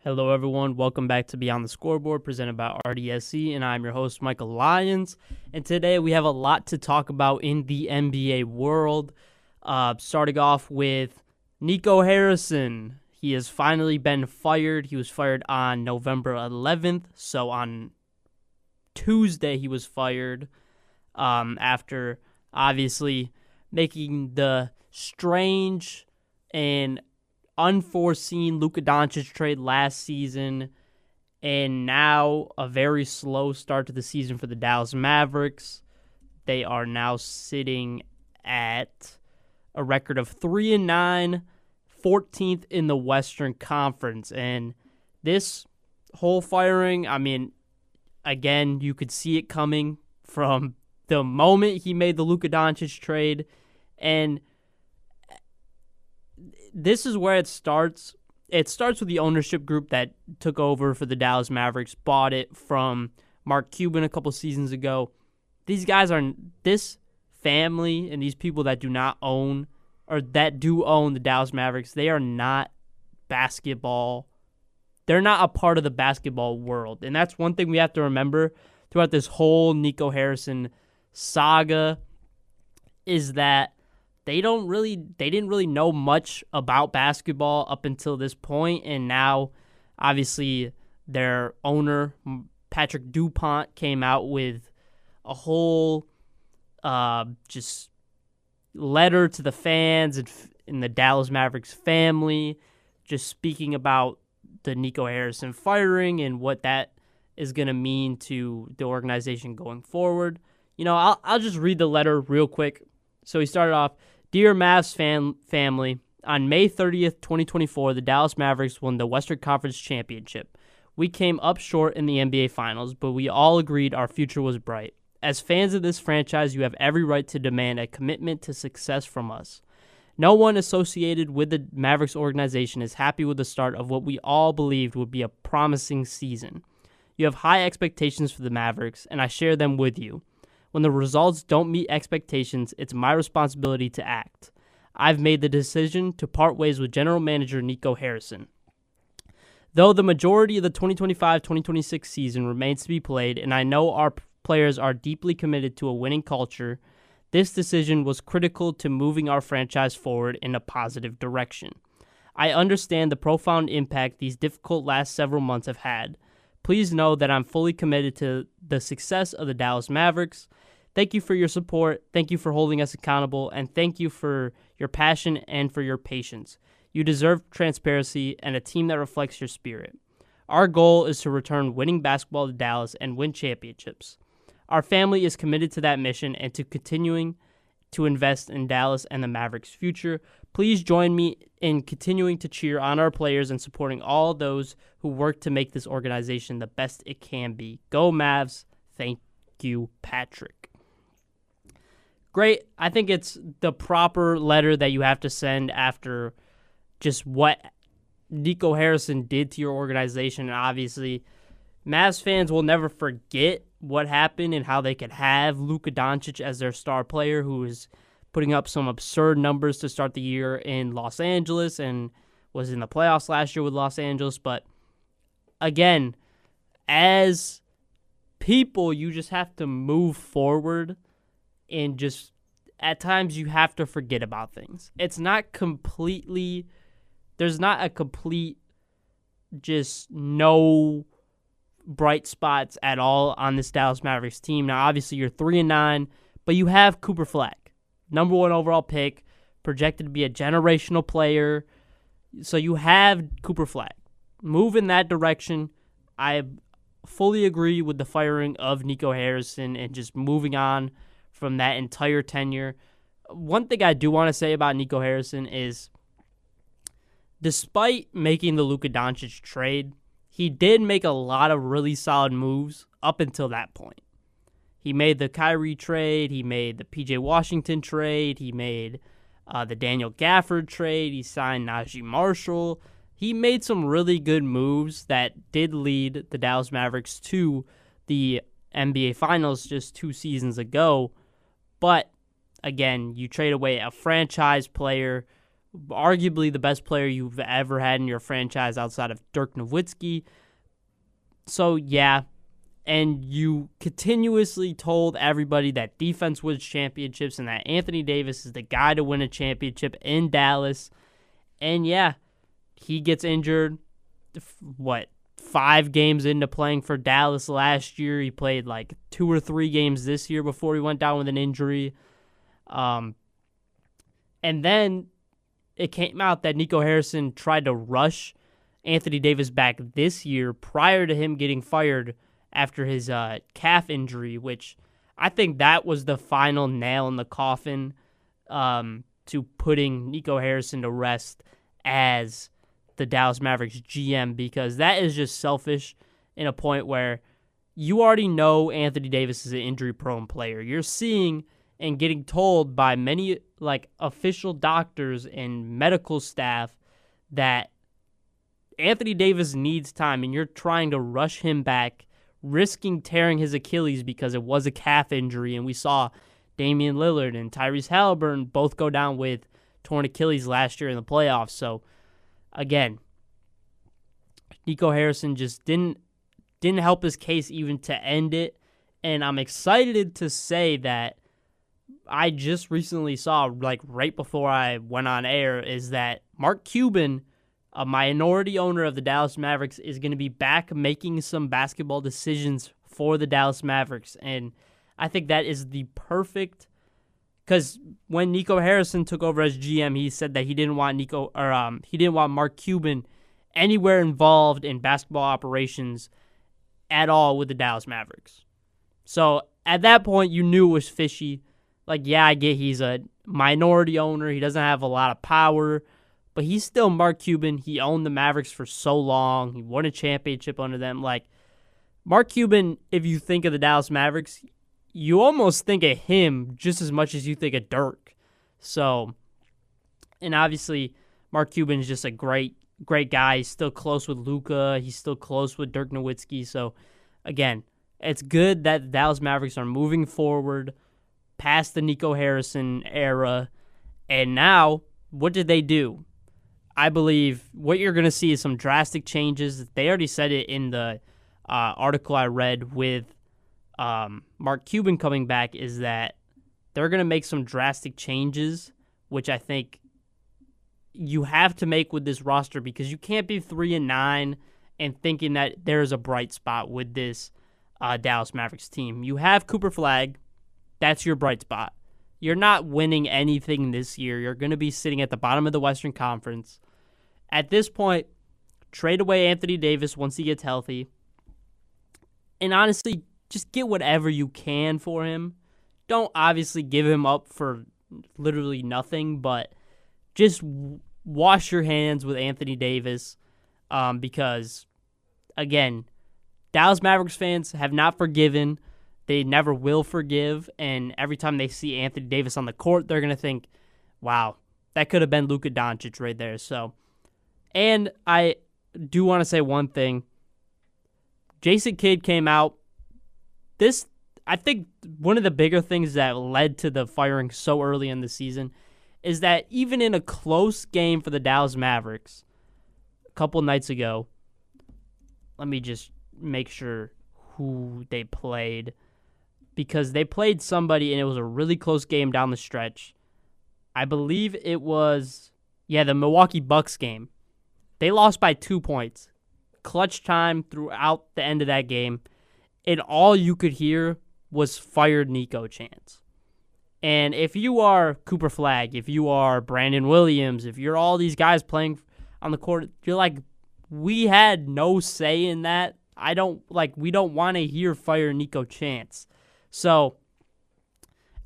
Hello, everyone. Welcome back to Beyond the Scoreboard, presented by RDSC, and I'm your host, Michael Lyons. And today we have a lot to talk about in the NBA world. Starting off with Nico Harrison. He has finally been fired. He was fired on November 11th, so on Tuesday he was fired after obviously making the strange and unforeseen Luka Doncic trade last season, and now a very slow start to the season for the Dallas Mavericks. They are now sitting at a record of 3-9, 14th in the Western Conference. And this whole firing, again, you could see it coming from the moment he made the Luka Doncic trade, and this is where it starts. It starts with the ownership group that took over for the Dallas Mavericks, bought it from Mark Cuban a couple seasons ago. These guys are, this family and these people that do not own, or that do own the Dallas Mavericks, they are not basketball. They're not a part of the basketball world. And that's one thing we have to remember throughout this whole Nico Harrison saga, is that they didn't really know much about basketball up until this point, and now obviously their owner, Patrick DuPont, came out with a whole just letter to the fans and the Dallas Mavericks family, just speaking about the Nico Harrison firing and what that is going to mean to the organization going forward. I'll just read the letter real quick. So he started off, "Dear Mavs family, on May 30th, 2024, the Dallas Mavericks won the Western Conference Championship. We came up short in the NBA Finals, but we all agreed our future was bright. As fans of this franchise, you have every right to demand a commitment to success from us. No one associated with the Mavericks organization is happy with the start of what we all believed would be a promising season. You have high expectations for the Mavericks, and I share them with you. When the results don't meet expectations, it's my responsibility to act. I've made the decision to part ways with General Manager Nico Harrison. Though the majority of the 2025-2026 season remains to be played, and I know our players are deeply committed to a winning culture, this decision was critical to moving our franchise forward in a positive direction. I understand the profound impact these difficult last several months have had. Please know that I'm fully committed to the success of the Dallas Mavericks. Thank you for your support, thank you for holding us accountable, and thank you for your passion and for your patience. You deserve transparency and a team that reflects your spirit. Our goal is to return winning basketball to Dallas and win championships. Our family is committed to that mission and to continuing to invest in Dallas and the Mavericks' future. Please join me in continuing to cheer on our players and supporting all those who work to make this organization the best it can be. Go Mavs. Thank you, Patrick." Great. I think it's the proper letter that you have to send after just what Nico Harrison did to your organization. And obviously, Mavs fans will never forget what happened and how they could have Luka Doncic as their star player, who is putting up some absurd numbers to start the year in Los Angeles and was in the playoffs last year with Los Angeles. But again, as people, you just have to move forward, and just at times you have to forget about things. It's not completely, there's not a complete just no bright spots at all on this Dallas Mavericks team. Now, obviously, you're 3-9, but you have Cooper Flag, number 1 overall pick, projected to be a generational player. So you have Cooper Flag. Move in that direction. I fully agree with the firing of Nico Harrison and just moving on from that entire tenure. One thing I do want to say about Nico Harrison is, despite making the Luka Doncic trade, he did make a lot of really solid moves up until that point. He made the Kyrie trade. He made the PJ Washington trade. He made the Daniel Gafford trade. He signed Najee Marshall. He made some really good moves that did lead the Dallas Mavericks to the NBA Finals just 2 seasons ago. But, again, you trade away a franchise player arguably the best player you've ever had in your franchise outside of Dirk Nowitzki. So, yeah. And you continuously told everybody that defense wins championships and that Anthony Davis is the guy to win a championship in Dallas. And, yeah, he gets injured, 5 games into playing for Dallas last year. He played like 2 or 3 games this year before he went down with an injury. And then it came out that Nico Harrison tried to rush Anthony Davis back this year prior to him getting fired after his calf injury, which I think that was the final nail in the coffin to putting Nico Harrison to rest as the Dallas Mavericks GM, because that is just selfish in a point where you already know Anthony Davis is an injury-prone player. You're seeing and getting told by many official doctors and medical staff that Anthony Davis needs time, and you're trying to rush him back, risking tearing his Achilles because it was a calf injury, and we saw Damian Lillard and Tyrese Halliburton both go down with torn Achilles last year in the playoffs. So, again, Nico Harrison just didn't help his case even to end it, and I'm excited to say that I just recently saw, right before I went on air, is that Mark Cuban, a minority owner of the Dallas Mavericks, is going to be back making some basketball decisions for the Dallas Mavericks. And I think that is the perfect, because when Nico Harrison took over as GM, he said that he didn't want Mark Cuban anywhere involved in basketball operations at all with the Dallas Mavericks. So at that point, you knew it was fishy. Yeah, I get he's a minority owner. He doesn't have a lot of power, but he's still Mark Cuban. He owned the Mavericks for so long. He won a championship under them. Mark Cuban, if you think of the Dallas Mavericks, you almost think of him just as much as you think of Dirk. So, and obviously, Mark Cuban is just a great guy. He's still close with Luka. He's still close with Dirk Nowitzki. So, again, it's good that the Dallas Mavericks are moving forward past the Nico Harrison era. And now, what did they do? I believe what you're going to see is some drastic changes. They already said it in the article I read with Mark Cuban coming back, is that they're going to make some drastic changes, which I think you have to make with this roster, because you can't be 3-9 and thinking that there's a bright spot with this Dallas Mavericks team. You have Cooper Flagg. That's your bright spot. You're not winning anything this year. You're going to be sitting at the bottom of the Western Conference. At this point, trade away Anthony Davis once he gets healthy. And honestly, just get whatever you can for him. Don't obviously give him up for literally nothing, but just wash your hands with Anthony Davis, because, again, Dallas Mavericks fans have not forgiven. They never will forgive, and every time they see Anthony Davis on the court, they're going to think, wow, that could have been Luka Doncic right there. So, and I do want to say one thing. Jason Kidd came out. I think one of the bigger things that led to the firing so early in the season is that even in a close game for the Dallas Mavericks a couple nights ago, let me just make sure who they played, because they played somebody and it was a really close game down the stretch. I believe it was, the Milwaukee Bucks game. They lost by 2 points. Clutch time throughout the end of that game. And all you could hear was fired Nico chants. And if you are Cooper Flagg, if you are Brandon Williams, if you're all these guys playing on the court, you're like, we had no say in that. We don't want to hear fire Nico chants. So,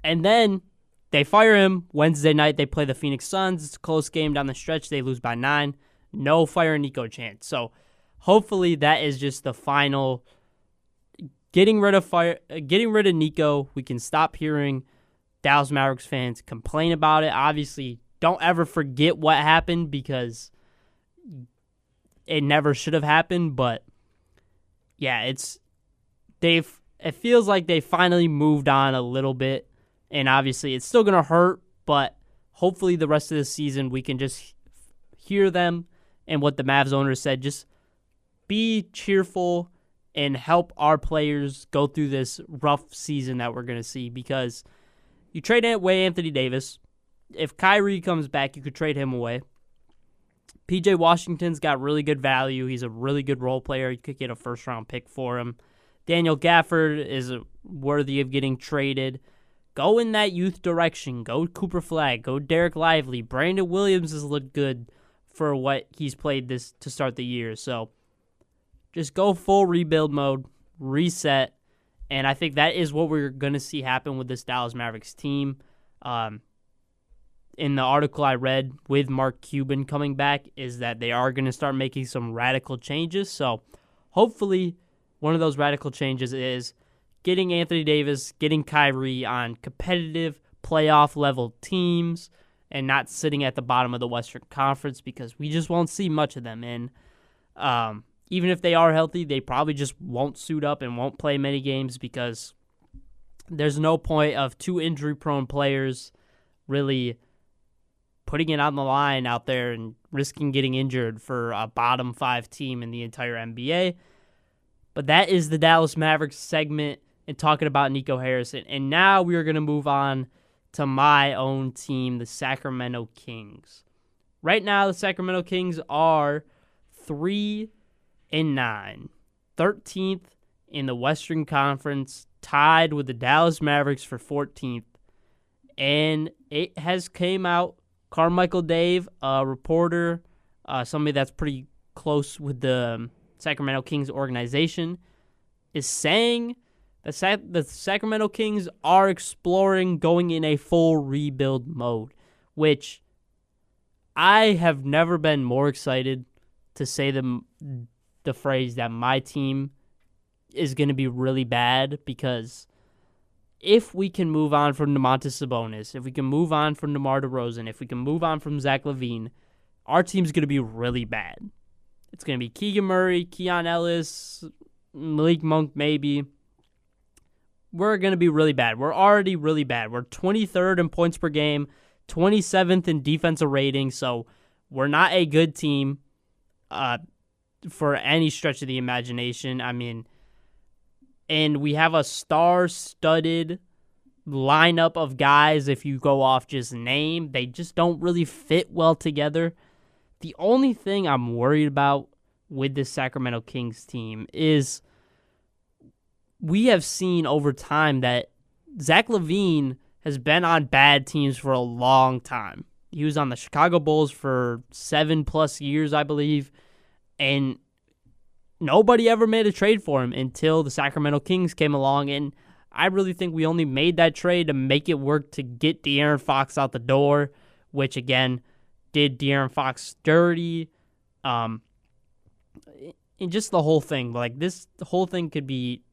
and then they fire him. Wednesday night, they play the Phoenix Suns. It's a close game down the stretch. They lose by 9. No fire Nico chants. So, hopefully that is just the final getting rid of Nico. We can stop hearing Dallas Mavericks fans complain about it. Obviously, don't ever forget what happened, because it never should have happened. But yeah, it feels like they finally moved on a little bit, and obviously it's still gonna hurt, but hopefully the rest of the season we can just hear them and what the Mavs owner said. Just be cheerful and help our players go through this rough season that we're going to see, because you trade away Anthony Davis. If Kyrie comes back, you could trade him away. PJ Washington's got really good value. He's a really good role player. You could get a first-round pick for him. Daniel Gafford is worthy of getting traded. Go in that youth direction. Go Cooper Flagg. Go Derek Lively. Brandon Williams has looked good for what he's played this to start the year. So just go full rebuild mode, reset, and I think that is what we're going to see happen with this Dallas Mavericks team. In the article I read with Mark Cuban coming back is that they are going to start making some radical changes. So hopefully one of those radical changes is getting Anthony Davis, getting Kyrie on competitive playoff level teams and not sitting at the bottom of the Western Conference, because we just won't see much of them. And even if they are healthy, they probably just won't suit up and won't play many games, because there's no point of two injury-prone players really putting it on the line out there and risking getting injured for a bottom 5 team in the entire NBA. But that is the Dallas Mavericks segment and talking about Nico Harrison. And now we are going to move on to my own team, the Sacramento Kings. Right now, the Sacramento Kings are 3-9, 13th in the Western Conference, tied with the Dallas Mavericks for 14th. And it has came out, Carmichael Dave, a reporter, somebody that's pretty close with the Sacramento Kings organization, is saying that the Sacramento Kings are exploring going in a full rebuild mode, which I have never been more excited to say the phrase that my team is going to be really bad, because if we can move on from Domantas Sabonis, if we can move on from DeMar DeRozan, if we can move on from Zach LaVine, our team's going to be really bad. It's going to be Keegan Murray, Keon Ellis, Malik Monk maybe. We're going to be really bad. We're already really bad. We're 23rd in points per game, 27th in defensive rating, so we're not a good team for any stretch of the imagination. I mean, and we have a star-studded lineup of guys. If you go off just name, they just don't really fit well together. The only thing I'm worried about with this Sacramento Kings team is we have seen over time that Zach LaVine has been on bad teams for a long time. He was on the Chicago Bulls for 7+ years, I believe, and nobody ever made a trade for him until the Sacramento Kings came along, and I really think we only made that trade to make it work to get De'Aaron Fox out the door, which, again, did De'Aaron Fox dirty. And just the whole thing. The whole thing could be...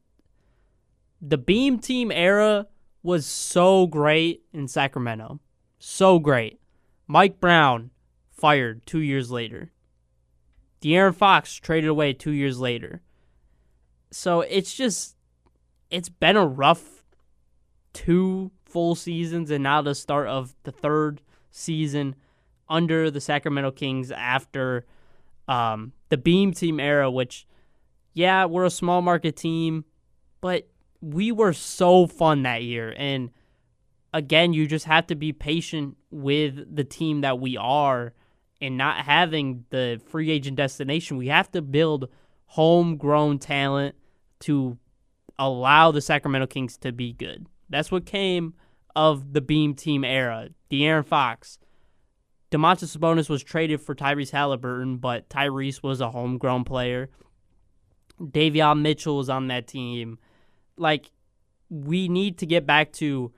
The Beam Team era was so great in Sacramento. So great. Mike Brown fired 2 years later. De'Aaron Fox traded away 2 years later. So it's been a rough 2 full seasons, and now the start of the 3rd season under the Sacramento Kings after the Beam Team era, which, yeah, we're a small market team, but we were so fun that year. And again, you just have to be patient with the team that we are, and not having the free agent destination. We have to build homegrown talent to allow the Sacramento Kings to be good. That's what came of the Beam Team era. De'Aaron Fox. Domantas Sabonis was traded for Tyrese Halliburton, but Tyrese was a homegrown player. Davion Mitchell was on that team. We need to get back to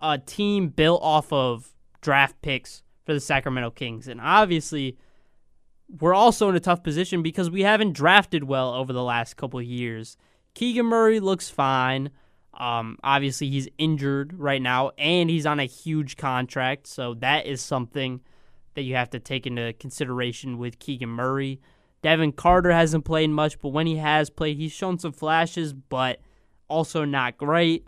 a team built off of draft picks for the Sacramento Kings. And obviously, we're also in a tough position because we haven't drafted well over the last couple of years. Keegan Murray looks fine. Obviously, he's injured right now, and he's on a huge contract, so that is something that you have to take into consideration with Keegan Murray. Devin Carter hasn't played much, but when he has played, he's shown some flashes, but also not great.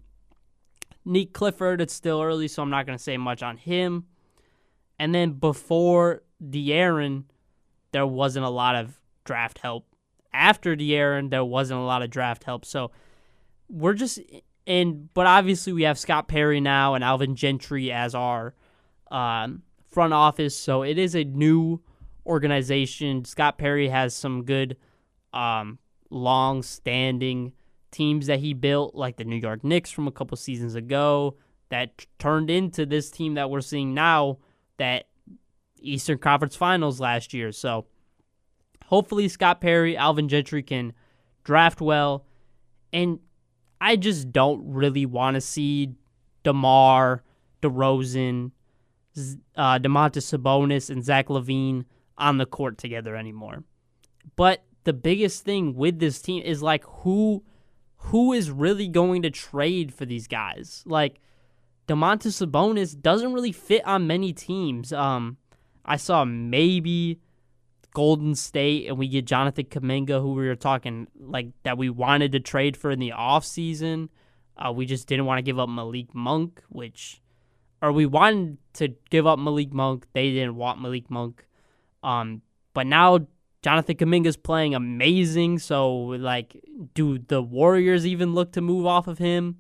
Nick Clifford, it's still early, so I'm not going to say much on him. And then before De'Aaron, there wasn't a lot of draft help. After De'Aaron, there wasn't a lot of draft help. So we're just but obviously we have Scott Perry now and Alvin Gentry as our front office. So it is a new organization. Scott Perry has some good long-standing teams that he built, like the New York Knicks from a couple seasons ago, that turned into this team that we're seeing now, that Eastern Conference Finals last year. So hopefully Scott Perry, Alvin Gentry can draft well. And I just don't really want to see DeMar, DeRozan, Domantas Sabonis, and Zach LaVine on the court together anymore. But the biggest thing with this team is, like, who is really going to trade for these guys? Like, Domantas Sabonis doesn't really fit on many teams. I saw maybe Golden State and we get Jonathan Kuminga, who we were talking like that we wanted to trade for in the offseason. We just didn't want to give up Malik Monk, we wanted to give up Malik Monk. They didn't want Malik Monk. But now Jonathan Kuminga's playing amazing. So, like, do the Warriors even look to move off of him?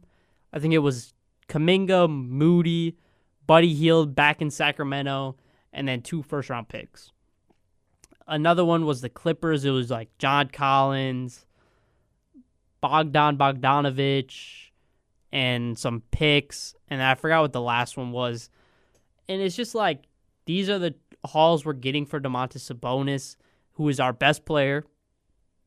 I think it was Kuminga, Moody, Buddy Hield back in Sacramento, and then 2 first-round picks. Another one was the Clippers. It was like John Collins, Bogdanovich, and some picks. And I forgot what the last one was. And it's just like, these are the hauls we're getting for Domantas Sabonis, who is our best player,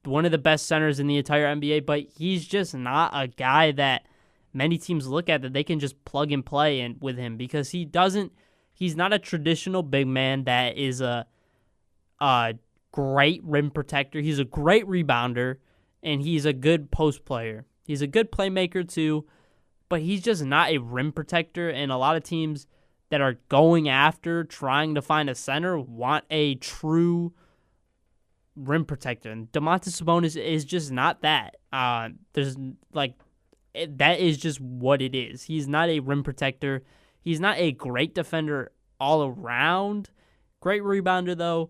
one of the best centers in the entire NBA, but he's just not a guy that many teams look at that they can just plug and play with him, because he's not a traditional big man that is a great rim protector. He's a great rebounder, and he's a good post player. He's a good playmaker too, but he's just not a rim protector, and a lot of teams that are going after trying to find a center want a true rim protector, and Domantas Sabonis is just not that. That is just what it is. He's not a rim protector. He's not a great defender all around. Great rebounder, though.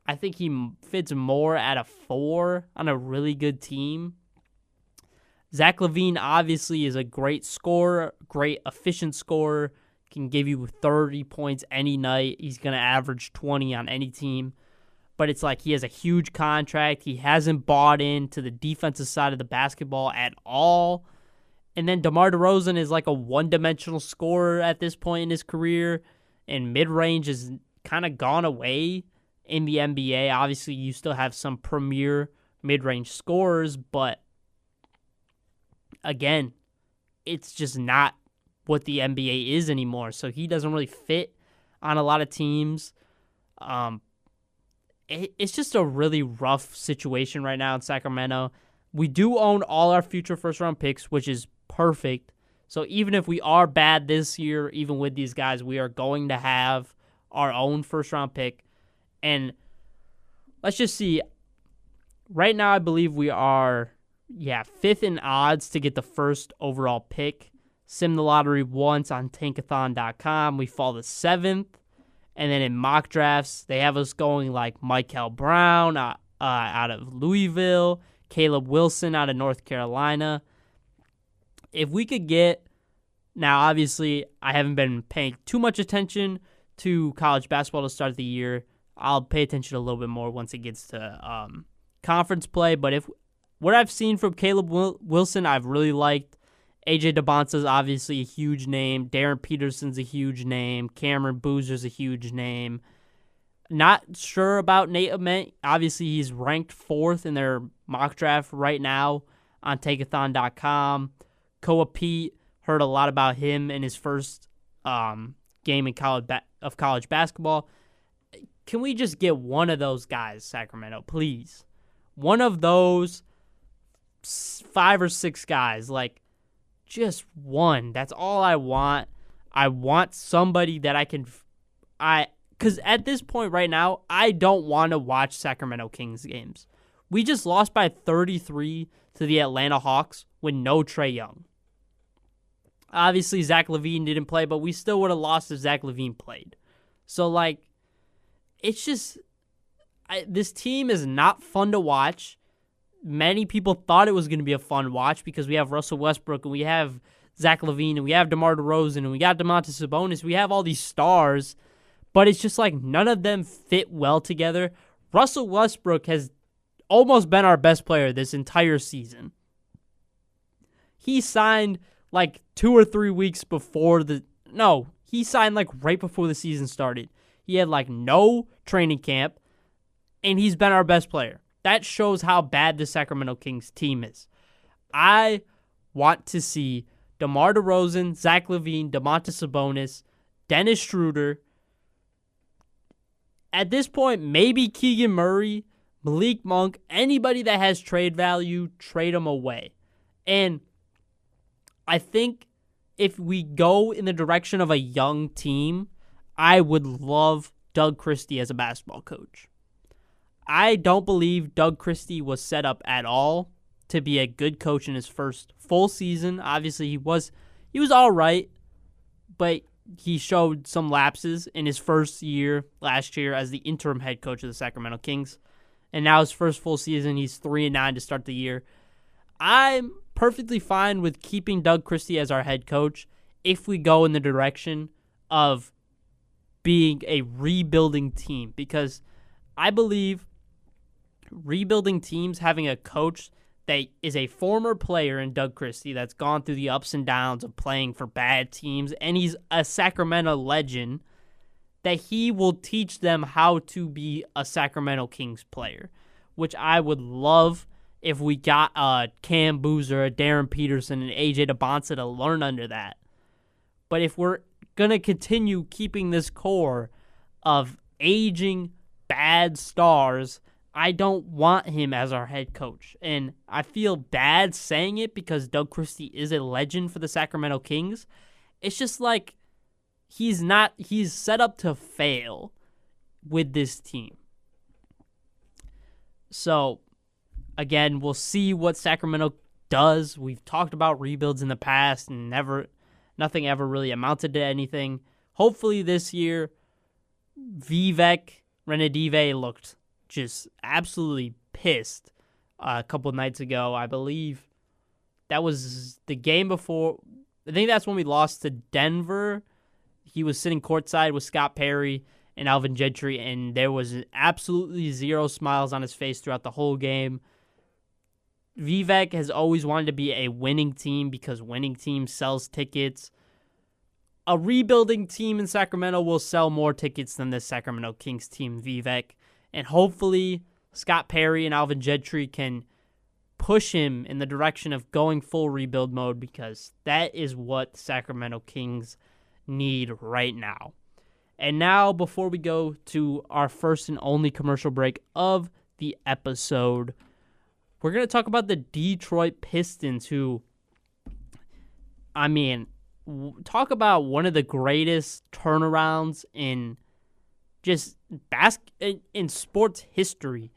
I think he fits more at a 4 on a really good team. Zach LaVine obviously is a great scorer, great efficient scorer, can give you 30 points any night. He's going to average 20 on any team. But it's like he has a huge contract. He hasn't bought into the defensive side of the basketball at all. And then DeMar DeRozan is like a one-dimensional scorer at this point in his career, and mid-range has kind of gone away in the NBA. Obviously, you still have some premier mid-range scorers, but again, it's just not what the NBA is anymore. So he doesn't really fit on a lot of teams. It's just a really rough situation right now in Sacramento. We do own all our future first-round picks, which is perfect. So even if we are bad this year, even with these guys, we are going to have our own first-round pick. And let's just see. Right now, I believe we are, 5th in odds to get the first overall pick. Sim the lottery once on tankathon.com. We fall to 7th. And then in mock drafts, they have us going like Michael Brown out of Louisville, Caleb Wilson out of North Carolina. If we could get, now obviously I haven't been paying too much attention to college basketball to start the year. I'll pay attention a little bit more once it gets to conference play. But what I've seen from Caleb Wilson, I've really liked. AJ DeBonsa's obviously a huge name. Darren Peterson's a huge name. Cameron Boozer's a huge name. Not sure about Nate Ament. Obviously, he's ranked 4th in their mock draft right now on Tankathon.com. Koa Pete, heard a lot about him in his first game in college basketball. Can we just get one of those guys, Sacramento, please? One of those 5 or 6 guys, like, just one. That's all I want. I want somebody that because at this point right now, I don't want to watch Sacramento Kings games. We just lost by 33 to the Atlanta Hawks with no Trae Young. Obviously, Zach LaVine didn't play, but we still would have lost if Zach LaVine played. So, like, it's just this team is not fun to watch. Many people thought it was going to be a fun watch because we have Russell Westbrook and we have Zach LaVine and we have DeMar DeRozan and we got Domantas Sabonis. We have all these stars, but it's just like none of them fit well together. Russell Westbrook has almost been our best player this entire season. He signed like 2 or 3 weeks before he signed like right before the season started. He had like no training camp, and he's been our best player. That shows how bad the Sacramento Kings team is. I want to see DeMar DeRozan, Zach LaVine, Domantas Sabonis, Dennis Schroeder. At this point, maybe Keegan Murray, Malik Monk, anybody that has trade value, trade them away. And I think if we go in the direction of a young team, I would love Doug Christie as a basketball coach. I don't believe Doug Christie was set up at all to be a good coach in his first full season. Obviously, he was all right, but he showed some lapses in his first year last year as the interim head coach of the Sacramento Kings. And now his first full season, he's 3-9 to start the year. I'm perfectly fine with keeping Doug Christie as our head coach if we go in the direction of being a rebuilding team, because I believe rebuilding teams having a coach that is a former player in Doug Christie that's gone through the ups and downs of playing for bad teams, and he's a Sacramento legend, that he will teach them how to be a Sacramento Kings player, which I would love if we got a Cam Boozer, a Darren Peterson, and AJ DeBonsa to learn under that. But if we're going to continue keeping this core of aging bad stars, I don't want him as our head coach. And I feel bad saying it because Doug Christie is a legend for the Sacramento Kings. It's just like he's set up to fail with this team. So, again, we'll see what Sacramento does. We've talked about rebuilds in the past and nothing ever really amounted to anything. Hopefully this year, Vivek Ranadive looked just absolutely pissed a couple nights ago. I believe that was the game before. I think that's when we lost to Denver. He was sitting courtside with Scott Perry and Alvin Gentry, and there was absolutely zero smiles on his face throughout the whole game. Vivek has always wanted to be a winning team because winning team sells tickets. A rebuilding team in Sacramento will sell more tickets than the Sacramento Kings team, Vivek. And hopefully Scott Perry and Alvin Gentry can push him in the direction of going full rebuild mode, because that is what the Sacramento Kings need right now. And now, before we go to our first and only commercial break of the episode, we're going to talk about the Detroit Pistons, who, I mean, talk about one of the greatest turnarounds in just in sports history.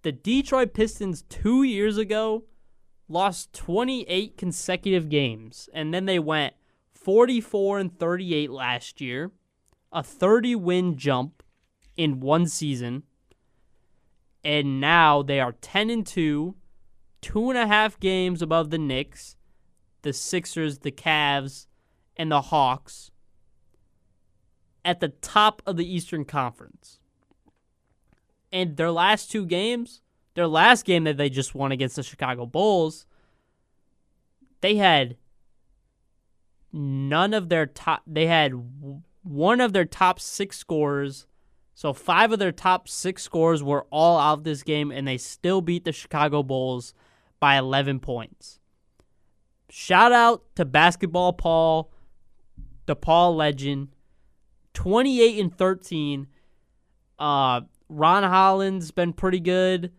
The Detroit Pistons 2 years ago lost 28 consecutive games, and then they went 44-38 last year, a 30-win jump in one season, and now they are 10-2, 2.5 games above the Knicks, the Sixers, the Cavs, and the Hawks, at the top of the Eastern Conference. And their last two games, their last game that they just won against the Chicago Bulls, they had one of their top 6 scorers. So 5 of their top 6 scorers were all out of this game, and they still beat the Chicago Bulls by 11 points. Shout out to Basketball Paul, the Paul legend. 28-13. Ron Holland's been pretty good.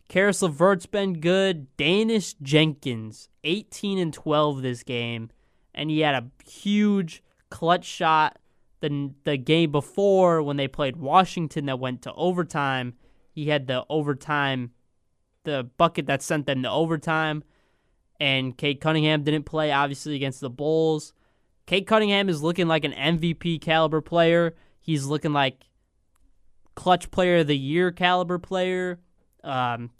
Karis LeVert's been good. Danish Jenkins, 18-12 this game. And he had a huge clutch shot the game before when they played Washington that went to overtime. He had the bucket that sent them to overtime. And Cade Cunningham didn't play, obviously, against the Bulls. Cade Cunningham is looking like an MVP caliber player. He's looking like clutch player of the year caliber player.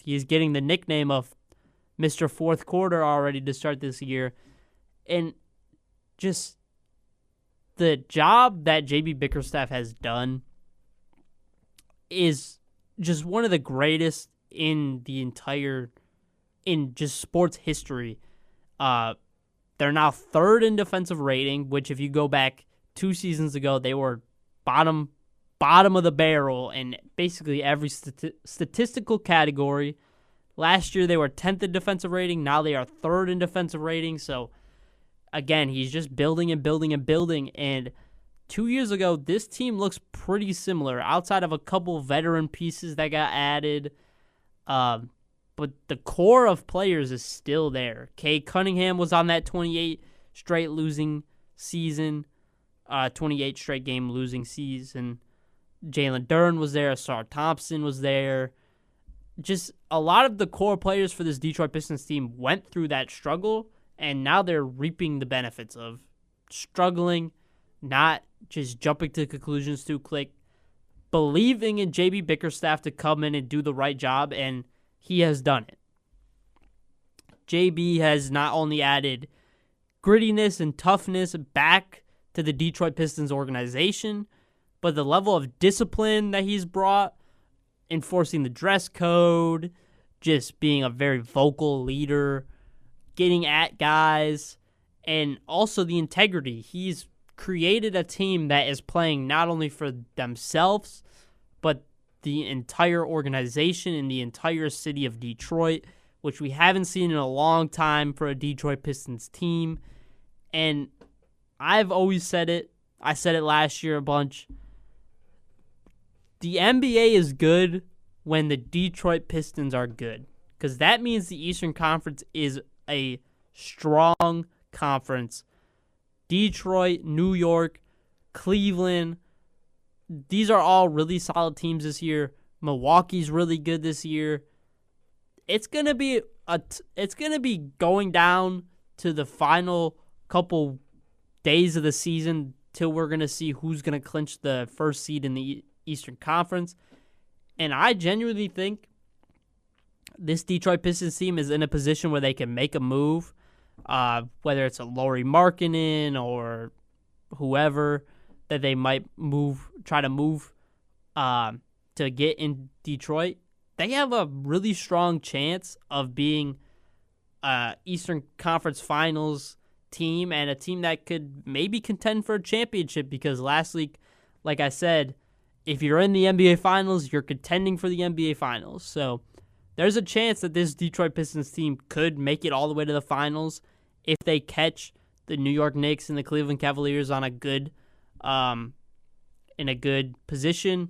He's getting the nickname of Mr. Fourth Quarter already to start this year. And just the job that JB Bickerstaff has done is just one of the greatest in just sports history. They're now third in defensive rating, which if you go back 2 seasons ago, they were bottom of the barrel in basically every statistical category. Last year, they were 10th in defensive rating. Now they are third in defensive rating. So, again, he's just building and building and building. And 2 years ago, this team looks pretty similar outside of a couple veteran pieces that got added. But the core of players is still there. Cade Cunningham was on that 28 straight losing season, 28 straight game losing season. Jalen Duren was there. Asar Thompson was there. Just a lot of the core players for this Detroit Pistons team went through that struggle, and now they're reaping the benefits of struggling, not just jumping to conclusions too quick, believing in JB Bickerstaff to come in and do the right job, and he has done it. JB has not only added grittiness and toughness back to the Detroit Pistons organization, but the level of discipline that he's brought, enforcing the dress code, just being a very vocal leader, getting at guys, and also the integrity. He's created a team that is playing not only for themselves, but the entire organization in the entire city of Detroit, which we haven't seen in a long time for a Detroit Pistons team. And I've always said it. I said it last year a bunch. The NBA is good when the Detroit Pistons are good, because that means the Eastern Conference is a strong conference. Detroit, New York, Cleveland, these are all really solid teams this year. Milwaukee's really good this year. It's gonna be going down to the final couple days of the season till we're gonna see who's gonna clinch the first seed in the Eastern Conference. And I genuinely think this Detroit Pistons team is in a position where they can make a move, whether it's a Lauri Markkanen or whoever that they might try to move to get in Detroit. They have a really strong chance of being Eastern Conference Finals team and a team that could maybe contend for a championship, because last week, like I said, if you're in the NBA Finals, you're contending for the NBA Finals. So there's a chance that this Detroit Pistons team could make it all the way to the finals if they catch the New York Knicks and the Cleveland Cavaliers on a good, in a good position.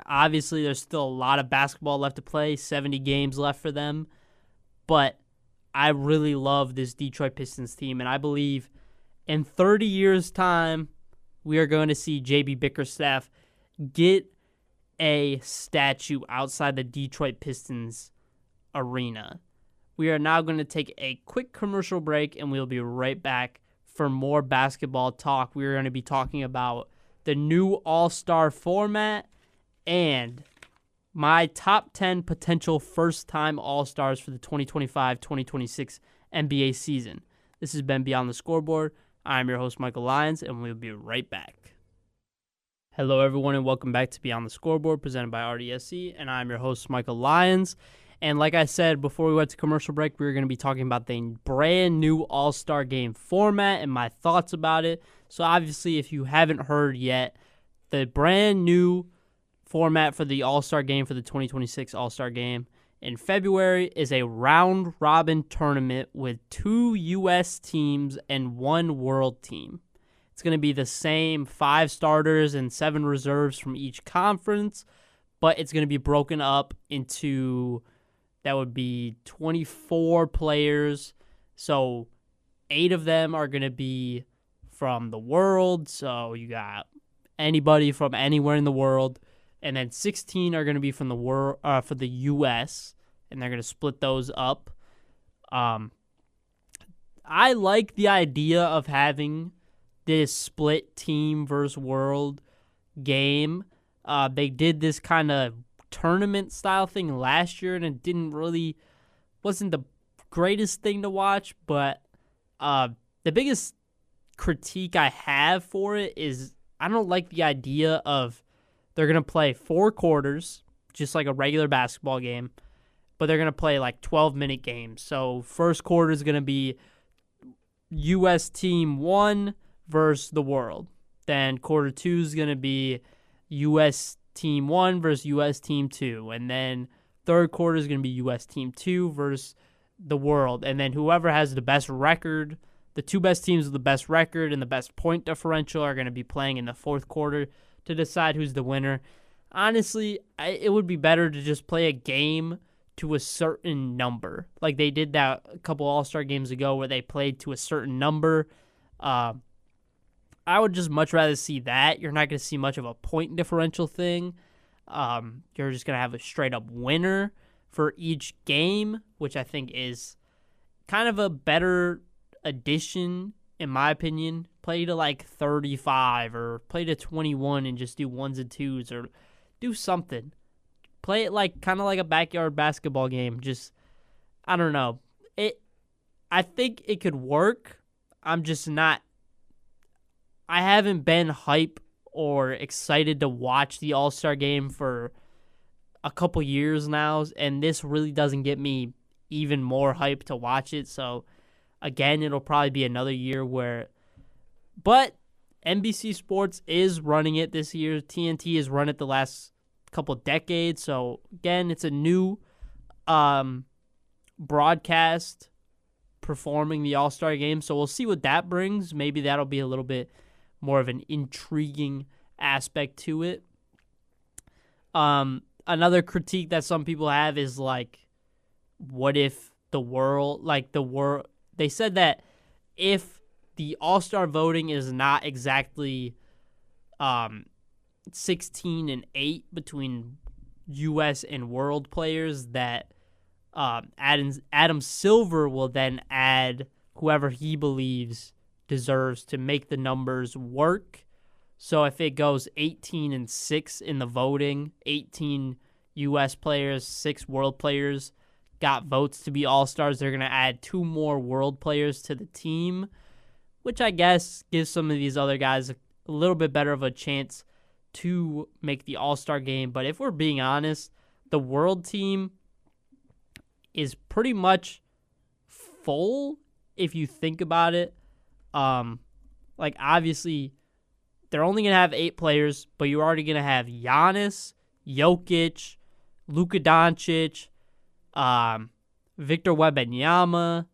Obviously, there's still a lot of basketball left to play, 70 games left for them. But I really love this Detroit Pistons team, and I believe in 30 years' time, we are going to see JB Bickerstaff get a statue outside the Detroit Pistons arena. We are now going to take a quick commercial break, and we'll be right back for more basketball talk. We are going to be talking about the new All-Star format and my top 10 potential first-time All-Stars for the 2025-2026 NBA season. This has been Beyond the Scoreboard. I'm your host, Michael Lyons, and we'll be right back. Hello, everyone, and welcome back to Beyond the Scoreboard, presented by RDSC, and I'm your host, Michael Lyons. And like I said, before we went to commercial break, we were going to be talking about the brand new All-Star Game format and my thoughts about it. So obviously, if you haven't heard yet, the brand new format for the All-Star Game for the 2026 All-Star Game in February is a round-robin tournament with 2 U.S. teams and 1 world team. It's going to be the same 5 starters and 7 reserves from each conference, but it's going to be broken up into, that would be 24 players. So 8 of them are going to be from the world. So you got anybody from anywhere in the world. And then 16 are going to be from the world, for the U.S., and they're going to split those up. I like the idea of having this split team versus world game. They did this kind of tournament style thing last year, and it wasn't the greatest thing to watch. But the biggest critique I have for it is I don't like the idea of they're going to play 4 quarters, just like a regular basketball game, but they're going to play like 12-minute games. So first quarter is going to be U.S. Team 1 versus the world. Then quarter 2 is going to be U.S. Team 1 versus U.S. Team 2. And then third quarter is going to be U.S. Team 2 versus the world. And then whoever has the best record, the 2 best teams with the best record and the best point differential are going to be playing in the fourth quarter to decide who's the winner. Honestly, it would be better to just play a game to a certain number. Like they did that a couple All-Star games ago where they played to a certain number. I would just much rather see that. You're not going to see much of a point differential thing. You're just going to have a straight-up winner for each game, which I think is kind of a better addition, in my opinion. Play to like 35 or play to 21 and just do 1s and 2s or do something. Play it like kind of like a backyard basketball game. Just, I don't know. I think it could work. I'm just not. I haven't been hype or excited to watch the All-Star game for a couple years now, and this really doesn't get me even more hype to watch it. So, again, it'll probably be another year where. But NBC Sports is running it this year. TNT has run it the last couple decades. So, again, it's a new broadcast performing the All-Star game. So, we'll see what that brings. Maybe that'll be a little bit more of an intriguing aspect to it. Another critique that some people have is, like, what if they said that if the All-Star voting is not exactly 16-8 between U.S. and world players, that Adam Silver will then add whoever he believes deserves to make the numbers work. So if it goes 18-6 in the voting, 18 U.S. players, 6 world players got votes to be All-Stars, they're going to add 2 more world players to the team, which I guess gives some of these other guys a little bit better of a chance to make the All-Star game. But if we're being honest, the world team is pretty much full if you think about it. Like, obviously, they're only going to have 8 players, but you're already going to have Giannis, Jokic, Luka Doncic, Victor Wembanyama.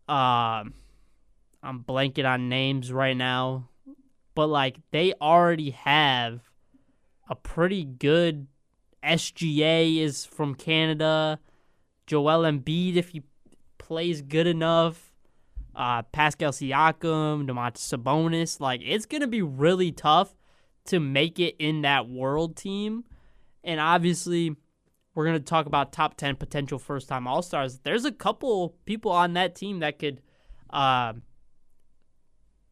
I'm blanking on names right now. But, like, they already have a pretty good SGA is from Canada. Joel Embiid, if he plays good enough. Pascal Siakam, Domantas Sabonis. Like, it's going to be really tough to make it in that world team. And obviously, we're going to talk about top 10 potential first-time All-Stars. There's a couple people on that team that could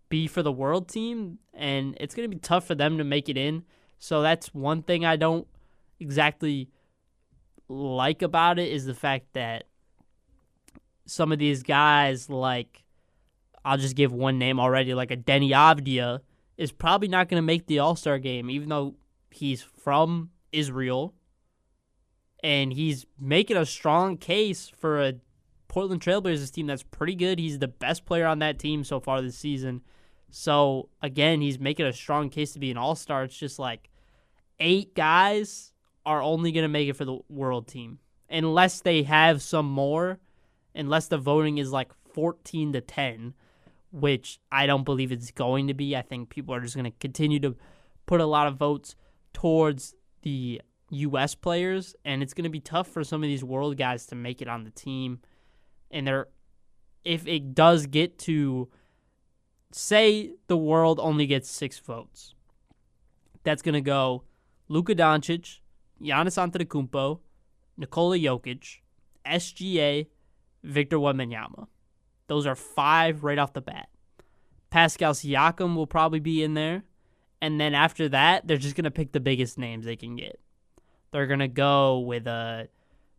be for the world team, and it's going to be tough for them to make it in. So that's one thing I don't exactly like about it, is the fact that some of these guys, like, I'll just give one name already, like a Deni Avdija, is probably not going to make the All-Star game, even though he's from Israel, and he's making a strong case for a Portland Trailblazers team that's pretty good. He's the best player on that team so far this season. So, again, he's making a strong case to be an All-Star. It's just like 8 guys are only going to make it for the world team, unless they have some more, unless the voting is like 14-10, which I don't believe it's going to be. I think people are just going to continue to put a lot of votes towards the U.S. players, and it's going to be tough for some of these world guys to make it on the team. And if it does get to, say the world only gets 6 votes, that's going to go Luka Doncic, Giannis Antetokounmpo, Nikola Jokic, SGA, Victor Wembanyama. Those are 5 right off the bat. Pascal Siakam will probably be in there. And then after that, they're just going to pick the biggest names they can get. They're going to go with a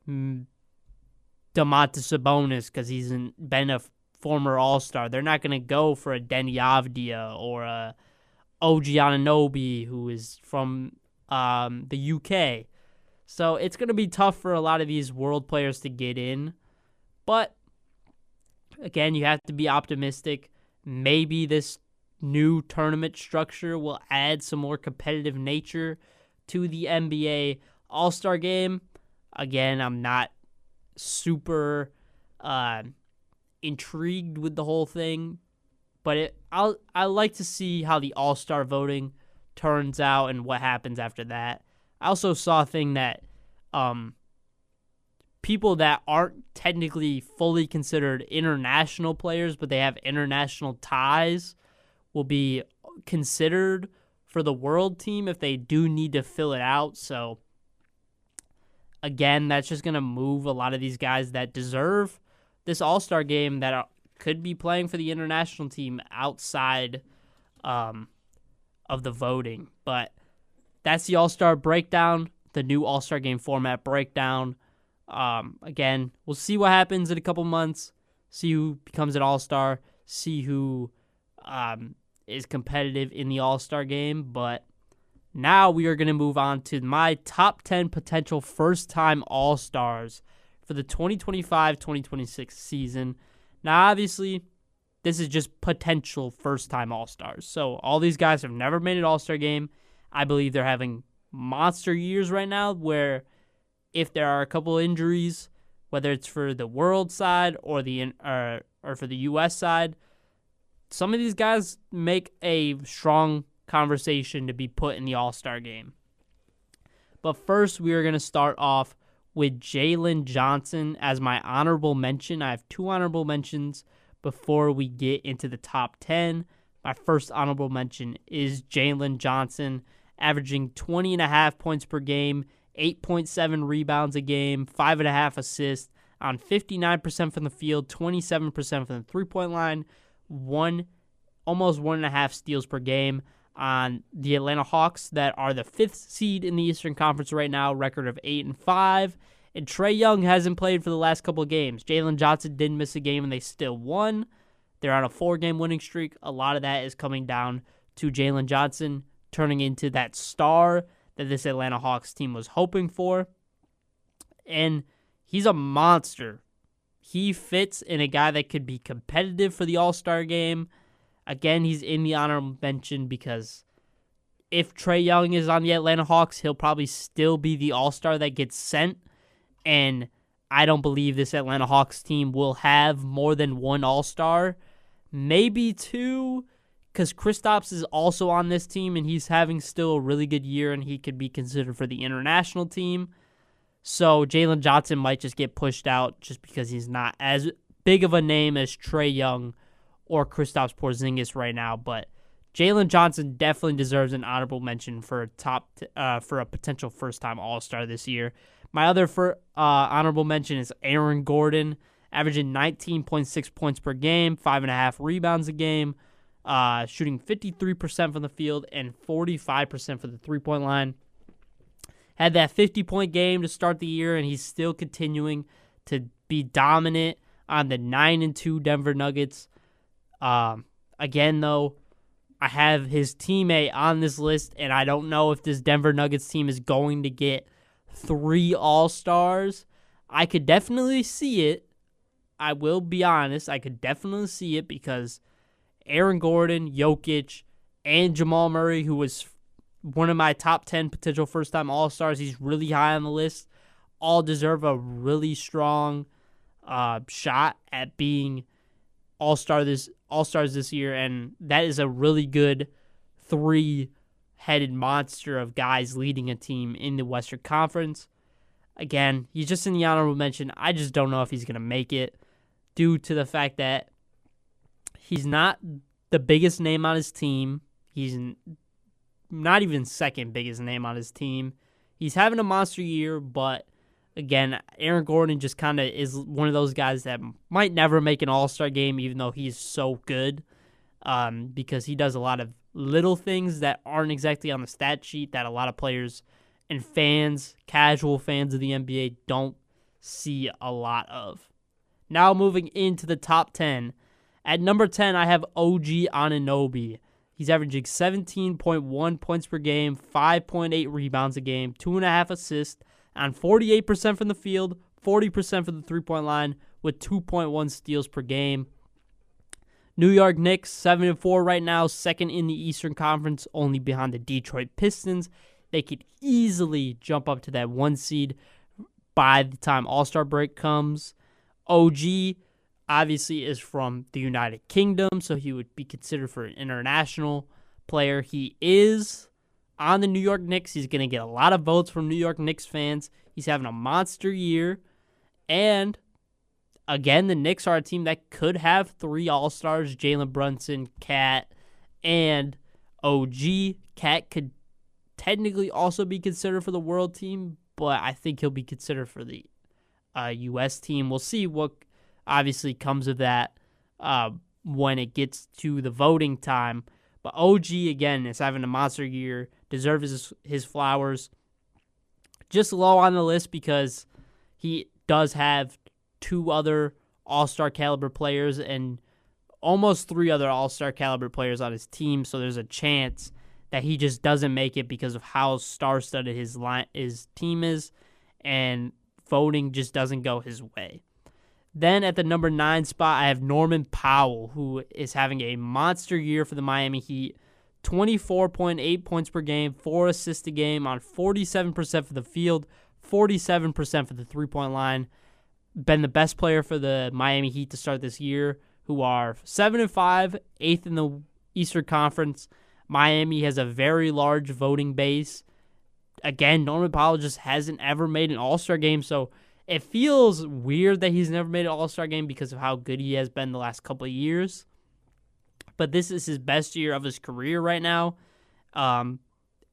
Domantas Sabonis because he's been a former All-Star. They're not going to go for a Deni Avdija or a OG Anunoby, who is from the UK. So it's going to be tough for a lot of these world players to get in. But, again, you have to be optimistic. Maybe this new tournament structure will add some more competitive nature to the NBA All-Star Game. Again, I'm not super intrigued with the whole thing, but I like to see how the All-Star voting turns out and what happens after that. I also saw a thing that people that aren't technically fully considered international players, but they have international ties, will be considered for the world team if they do need to fill it out. So, again, that's just going to move a lot of these guys that deserve this All-Star game that could be playing for the international team outside of the voting. But that's the All-Star breakdown, the new All-Star game format breakdown. Again, we'll see what happens in a couple months, see who becomes an All-Star, see who is competitive in the All-Star game. But now we are going to move on to my top 10 potential first-time All-Stars for the 2025-2026 season. Now, obviously, this is just potential first-time All-Stars. So all these guys have never made an All-Star game. I believe they're having monster years right now where if there are a couple injuries, whether it's for the world side or for the U.S. side, some of these guys make a strong conversation to be put in the All-Star game. But first, we are going to start off with Jalen Johnson as my honorable mention. I have 2 honorable mentions before we get into the top 10. My first honorable mention is Jalen Johnson, averaging 20.5 points per game, 8.7 rebounds a game, 5.5 assists on 59% from the field, 27% from the three-point line, almost 1.5 steals per game on the Atlanta Hawks that are the 5th seed in the Eastern Conference right now, record of 8-5. And Trae Young hasn't played for the last couple of games. Jalen Johnson didn't miss a game and they still won. They're on a 4-game winning streak. A lot of that is coming down to Jalen Johnson turning into that star that this Atlanta Hawks team was hoping for. And he's a monster. He fits in a guy that could be competitive for the All-Star game. Again, he's in the honorable mention because if Trae Young is on the Atlanta Hawks, he'll probably still be the All-Star that gets sent. And I don't believe this Atlanta Hawks team will have more than 1 All-Star. Maybe 2, because Kristaps is also on this team, and he's having still a really good year, and he could be considered for the international team. So Jalen Johnson might just get pushed out just because he's not as big of a name as Trae Young or Kristaps Porzingis right now. But Jalen Johnson definitely deserves an honorable mention for a potential first-time All-Star this year. My other honorable mention is Aaron Gordon, averaging 19.6 points per game, 5.5 rebounds a game, shooting 53% from the field and 45% for the three-point line. Had that 50-point game to start the year, and he's still continuing to be dominant on the 9-2 Denver Nuggets. Again, though, I have his teammate on this list, and I don't know if this Denver Nuggets team is going to get 3 All-Stars. I could definitely see it. I will be honest. I could definitely see it because Aaron Gordon, Jokic, and Jamal Murray, who was one of my top 10 potential first-time All-Stars, he's really high on the list, all deserve a really strong shot at being All-Stars this year, and that is a really good 3-headed monster of guys leading a team in the Western Conference. Again, he's just in the honorable mention. I just don't know if he's going to make it due to the fact that he's not the biggest name on his team. He's not even second biggest name on his team. He's having a monster year, but again, Aaron Gordon just kind of is one of those guys that might never make an All-Star game, even though he's so good. because he does a lot of little things that aren't exactly on the stat sheet that a lot of players and fans, casual fans of the NBA, don't see a lot of. Now moving into the top 10. At number 10, I have OG Anunoby. He's averaging 17.1 points per game, 5.8 rebounds a game, 2.5 assists, on 48% from the field, 40% from the three-point line, with 2.1 steals per game. New York Knicks, 7-4 right now, second in the Eastern Conference, only behind the Detroit Pistons. They could easily jump up to that 1 seed by the time All-Star break comes. OG obviously is from the United Kingdom, so he would be considered for an international player. He is on the New York Knicks. He's going to get a lot of votes from New York Knicks fans. He's having a monster year. And, again, the Knicks are a team that could have 3 All-Stars, Jalen Brunson, Cat, and OG. Cat could technically also be considered for the world team, but I think he'll be considered for the U.S. team. We'll see what obviously comes of that when it gets to the voting time. But OG, again, is having a monster year, deserves his flowers. Just low on the list because he does have 2 other All-Star caliber players and almost 3 other All-Star caliber players on his team, so there's a chance that he just doesn't make it because of how star-studded his team is, and voting just doesn't go his way. Then at the number 9 spot, I have Norman Powell, who is having a monster year for the Miami Heat. 24.8 points per game, 4 assists a game on 47% for the field, 47% for the three-point line. Been the best player for the Miami Heat to start this year, who are 7-5, 8th in the Eastern Conference. Miami has a very large voting base. Again, Norman Powell just hasn't ever made an All-Star game, so it feels weird that he's never made an All-Star game because of how good he has been the last couple of years. But this is his best year of his career right now. And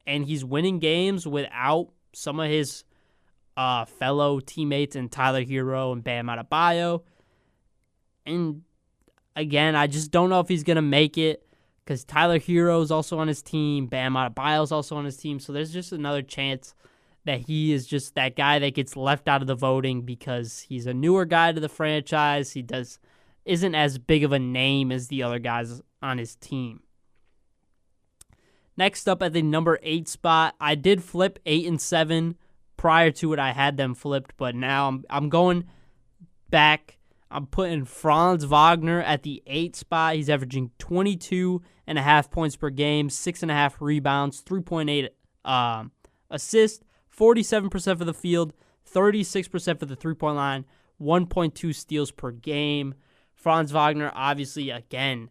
he's winning games without some of his fellow teammates and Tyler Hero and Bam Adebayo. And again, I just don't know if he's going to make it because Tyler Hero is also on his team. Bam Adebayo is also on his team. So there's just another chance that he is just that guy that gets left out of the voting because he's a newer guy to the franchise. He isn't as big of a name as the other guys on his team. Next up at the number 8 spot, I did flip 8 and 7. Prior to it, I had them flipped, but now I'm going back. I'm putting Franz Wagner at the 8 spot. He's averaging 22.5 points per game, 6.5 rebounds, 3.8 assists, 47% for the field, 36% for the three-point line, 1.2 steals per game. Franz Wagner, obviously, again,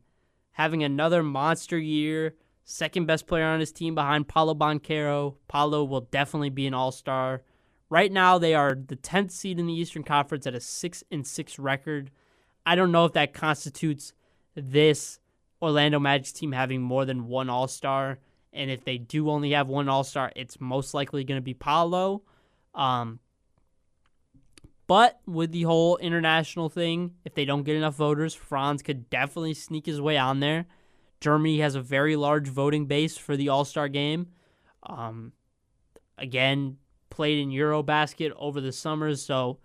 having another monster year. Second best player on his team behind Paolo Banchero. Paolo will definitely be an all-star. Right now, they are the 10th seed in the Eastern Conference at a 6-6 record. I don't know if that constitutes this Orlando Magic team having more than one all-star. And if they do only have one all-star, it's most likely going to be Paolo. But with the whole international thing, if they don't get enough voters, Franz could definitely sneak his way on there. Germany has a very large voting base for the All-Star game. Again, played in Eurobasket over the summer, so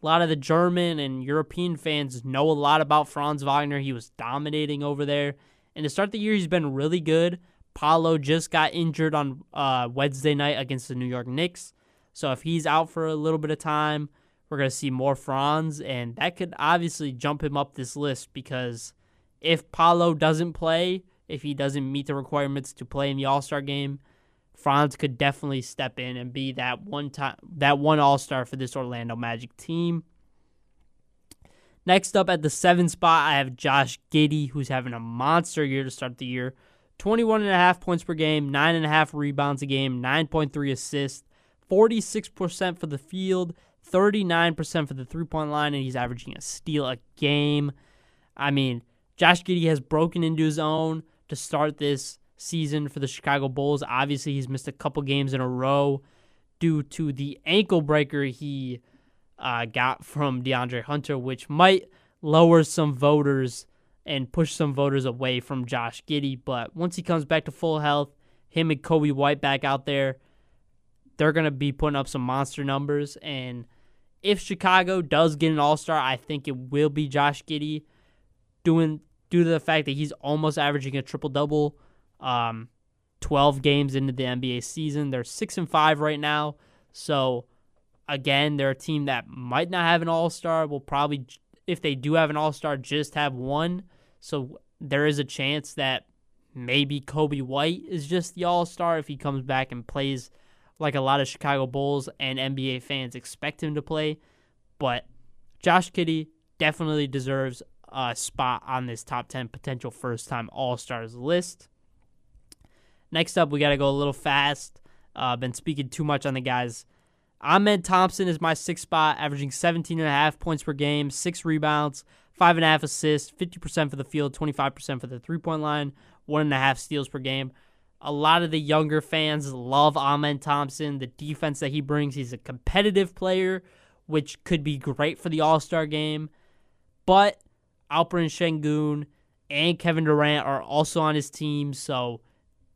a lot of the German and European fans know a lot about Franz Wagner. He was dominating over there. And to start the year, he's been really good. Paolo just got injured on Wednesday night against the New York Knicks. So if he's out for a little bit of time, we're going to see more Franz, and that could obviously jump him up this list because if Paolo doesn't play, if he doesn't meet the requirements to play in the All-Star game, Franz could definitely step in and be that one All-Star for this Orlando Magic team. Next up at the 7 spot, I have Josh Giddey, who's having a monster year to start the year. 21.5 points per game, 9.5 rebounds a game, 9.3 assists, 46% for the field, 39% for the three-point line, and he's averaging a steal a game. I mean, Josh Giddey has broken into his own to start this season for the Chicago Bulls. Obviously, he's missed a couple games in a row due to the ankle breaker he got from DeAndre Hunter, which might lower some voters and push some voters away from Josh Giddey. But once he comes back to full health, him and Kobe White back out there, they're going to be putting up some monster numbers. And if Chicago does get an all-star, I think it will be Josh Giddey, due to the fact that he's almost averaging a triple-double 12 games into the NBA season. They're 6-5 right now. So, again, they're a team that might not have an all-star. Will probably, if they do have an all-star, just have one. So there is a chance that maybe Kobe White is just the all-star if he comes back and plays like a lot of Chicago Bulls and NBA fans expect him to play. But Josh Giddey definitely deserves a spot on this top 10 potential first-time all-stars list. Next up, we got to go a little fast. Been speaking too much on the guys. Ahmed Thompson is my sixth spot, averaging 17.5 points per game, 6 rebounds, 5.5 assists, 50% for the field, 25% for the three-point line, 1.5 steals per game. A lot of the younger fans love Ahmed Thompson, the defense that he brings. He's a competitive player, which could be great for the All-Star game. But Alperen Şengün and Kevin Durant are also on his team, so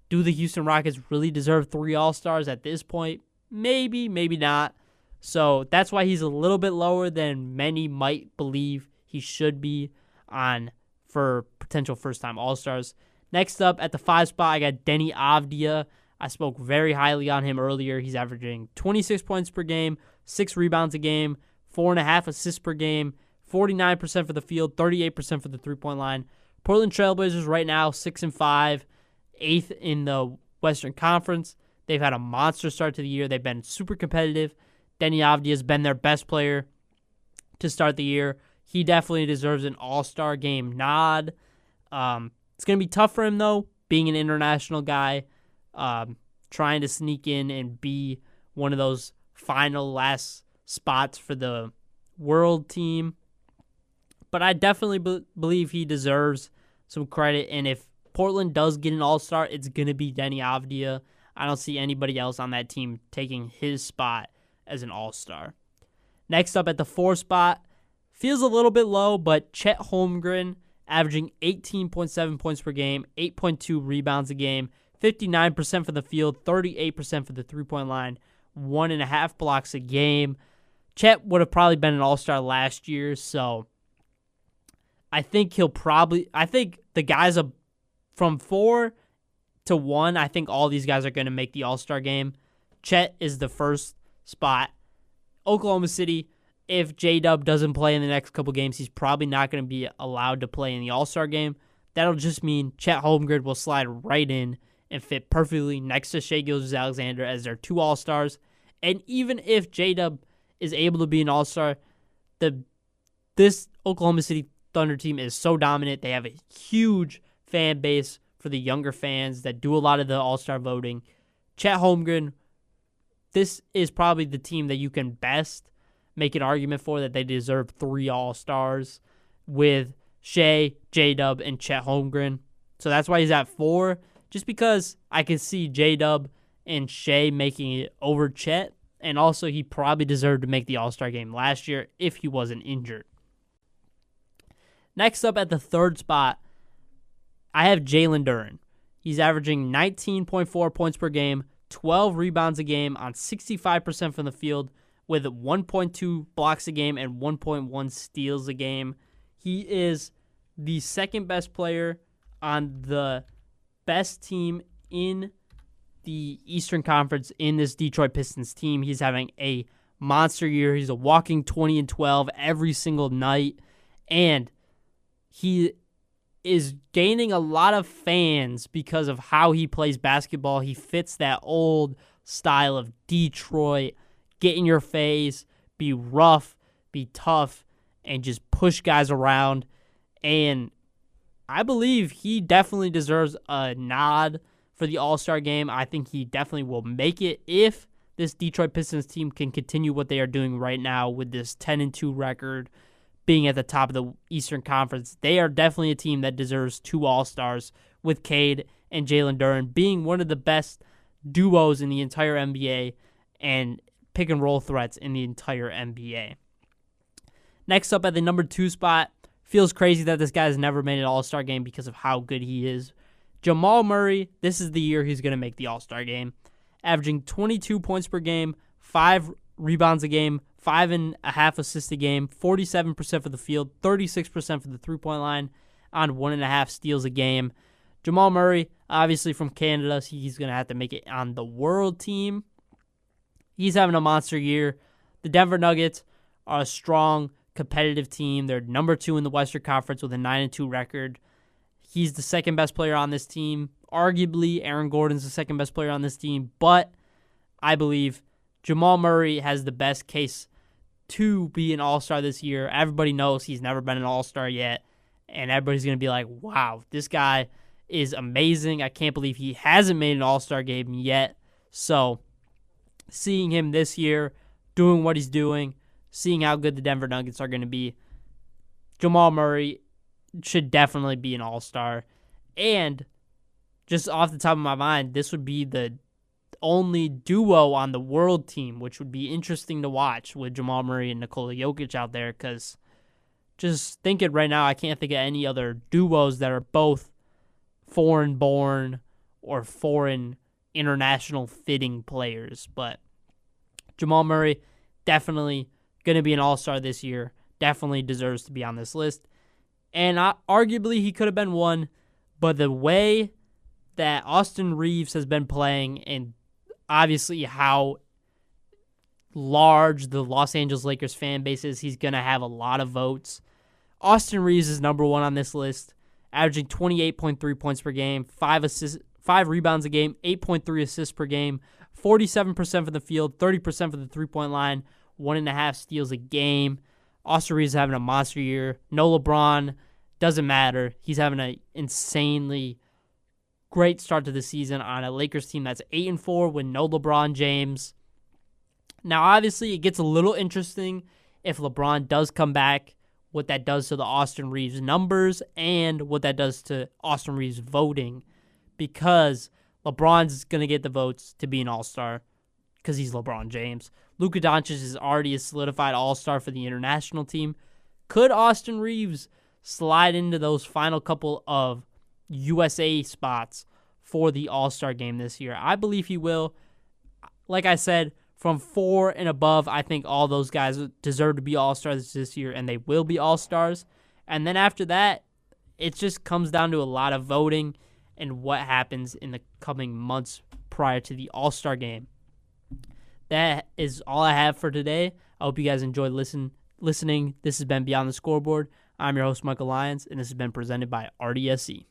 do the Houston Rockets really deserve 3 All-Stars at this point? Maybe, maybe not. So that's why he's a little bit lower than many might believe he should be on for potential first-time All-Stars. Next up, at the 5 spot, I got Deni Avdija. I spoke very highly on him earlier. He's averaging 26 points per game, 6 rebounds a game, 4.5 assists per game, 49% for the field, 38% for the three-point line. Portland Trailblazers right now, 6-5, 8th in the Western Conference. They've had a monster start to the year. They've been super competitive. Deni Avdija has been their best player to start the year. He definitely deserves an all-star game nod. It's going to be tough for him, though, being an international guy, trying to sneak in and be one of those final last spots for the world team. But I definitely believe he deserves some credit. And if Portland does get an all-star, it's going to be Deni Avdija. I don't see anybody else on that team taking his spot as an all-star. Next up at the 4 spot, feels a little bit low, but Chet Holmgren, averaging 18.7 points per game, 8.2 rebounds a game, 59% for the field, 38% for the three-point line, 1.5 blocks a game. Chet would have probably been an all-star last year, so I think the guys from 4 to 1, I think all these guys are going to make the All-Star game. Chet is the first spot. Oklahoma City, if J-Dub doesn't play in the next couple games, he's probably not going to be allowed to play in the All-Star game. That'll just mean Chet Holmgren will slide right in and fit perfectly next to Shai Gilgeous-Alexander as their 2 All-Stars. And even if J-Dub is able to be an All-Star, this Oklahoma City Thunder team is so dominant. They have a huge fan base for the younger fans that do a lot of the All-Star voting. Chet Holmgren, this is probably the team that you can best make an argument for that they deserve 3 All-Stars with Shai, J-Dub, and Chet Holmgren. So that's why he's at 4, just because I can see J-Dub and Shai making it over Chet, and also he probably deserved to make the All-Star game last year if he wasn't injured. Next up at the 3rd spot, I have Jalen Duren. He's averaging 19.4 points per game, 12 rebounds a game on 65% from the field with 1.2 blocks a game and 1.1 steals a game. He is the second best player on the best team in the Eastern Conference in this Detroit Pistons team. He's having a monster year. He's a walking 20-12 every single night, and he is gaining a lot of fans because of how he plays basketball. He fits that old style of Detroit, get in your face, be rough, be tough, and just push guys around. And I believe he definitely deserves a nod for the All-Star game. I think he definitely will make it if this Detroit Pistons team can continue what they are doing right now with this 10-2 record, being at the top of the Eastern Conference. They are definitely a team that deserves 2 All-Stars, with Cade and Jalen Duren being one of the best duos in the entire NBA and pick-and-roll threats in the entire NBA. Next up at the number 2 spot, Feels crazy that this guy has never made an All-Star game because of how good he is. Jamal Murray, this is the year he's going to make the All-Star game. Averaging 22 points per game, 5 rebounds a game, 5.5 assists a game, 47% for the field, 36% for the three-point line, on 1.5 steals a game. Jamal Murray, obviously from Canada, so he's going to have to make it on the world team. He's having a monster year. The Denver Nuggets are a strong, competitive team. They're number 2 in the Western Conference with a 9-2 record. He's the second best player on this team. Arguably, Aaron Gordon's the second best player on this team, but I believe Jamal Murray has the best case to be an All-Star this year. Everybody knows he's never been an All-Star yet, and everybody's going to be like, wow, this guy is amazing. I can't believe he hasn't made an All-Star game yet. So, seeing him this year, doing what he's doing, seeing how good the Denver Nuggets are going to be, Jamal Murray should definitely be an All-Star. And just off the top of my mind, this would be the only duo on the world team, which would be interesting to watch with Jamal Murray and Nikola Jokic out there, because just thinking right now, I can't think of any other duos that are both foreign-born or foreign international fitting players. But Jamal Murray, definitely going to be an All-Star this year, definitely deserves to be on this list. And arguably, he could have been one, but the way that Austin Reeves has been playing, and obviously how large the Los Angeles Lakers fan base is, he's going to have a lot of votes. Austin Reeves is number 1 on this list, averaging 28.3 points per game, 5 rebounds a game, 8.3 assists per game, 47% for the field, 30% for the three-point line, 1.5 steals a game. Austin Reeves is having a monster year. No LeBron, doesn't matter. He's having an insanely great start to the season on a Lakers team that's 8-4 with no LeBron James. Now, obviously, it gets a little interesting if LeBron does come back, what that does to the Austin Reeves numbers and what that does to Austin Reeves voting, because LeBron's going to get the votes to be an All-Star because he's LeBron James. Luka Doncic is already a solidified All-Star for the international team. Could Austin Reeves slide into those final couple of USA spots for the All-Star game this year? I believe he will. Like I said, from 4 and above, I think all those guys deserve to be All-Stars this year, and they will be All-Stars. And then after that, it just comes down to a lot of voting and what happens in the coming months prior to the All-Star game. That is all I have for today. I hope you guys enjoyed listening. This has been Beyond the Scoreboard. I'm your host, Michael Lyons, and this has been presented by RDSE.